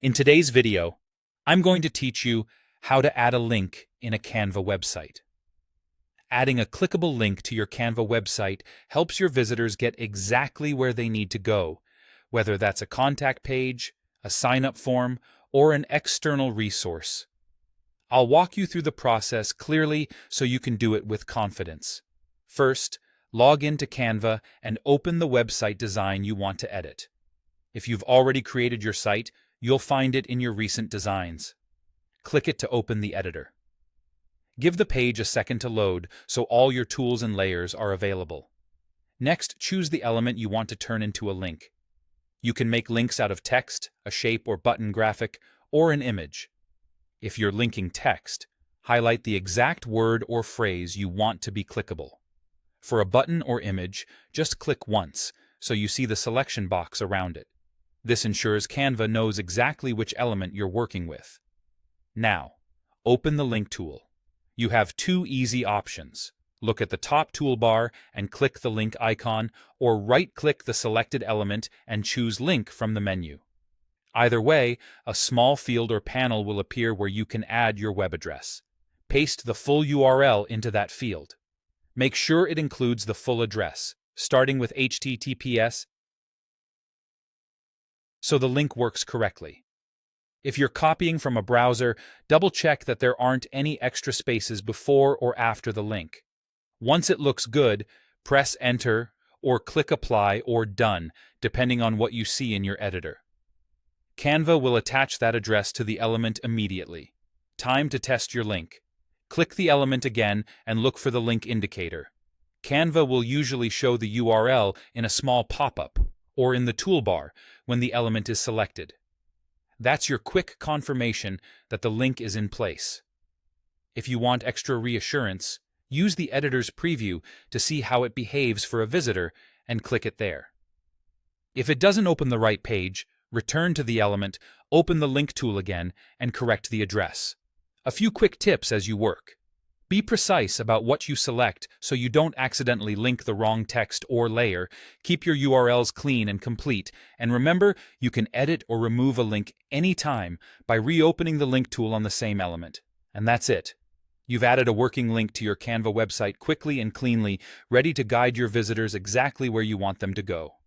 In today's video, I'm going to teach you how to add a link in a Canva website. Adding a clickable link to your Canva website helps your visitors get exactly where they need to go, whether that's a contact page, a sign-up form, or an external resource. I'll walk you through the process clearly so you can do it with confidence. First, log into Canva and open the website design you want to edit. If you've already created your site, you'll find it in your recent designs. Click it to open the editor. Give the page a second to load so all your tools and layers are available. Next, choose the element you want to turn into a link. You can make links out of text, a shape or button graphic, or an image. If you're linking text, highlight the exact word or phrase you want to be clickable. For a button or image, just click once so you see the selection box around it. This ensures Canva knows exactly which element you're working with. Now, open the link tool. You have two easy options. Look at the top toolbar and click the link icon, or right-click the selected element and choose Link from the menu. Either way, a small field or panel will appear where you can add your web address. Paste the full URL into that field. Make sure it includes the full address, starting with HTTPS, so the link works correctly. If you're copying from a browser, double-check that there aren't any extra spaces before or after the link. Once it looks good, press Enter or click Apply or Done, depending on what you see in your editor. Canva will attach that address to the element immediately. Time to test your link. Click the element again and look for the link indicator. Canva will usually show the URL in a small pop-up or in the toolbar when the element is selected. That's your quick confirmation that the link is in place. If you want extra reassurance, use the editor's preview to see how it behaves for a visitor and click it there. If it doesn't open the right page, return to the element, open the link tool again, and correct the address. A few quick tips as you work. Be precise about what you select so you don't accidentally link the wrong text or layer. Keep your URLs clean and complete, and remember, you can edit or remove a link anytime by reopening the link tool on the same element. And that's it. You've added a working link to your Canva website quickly and cleanly, ready to guide your visitors exactly where you want them to go.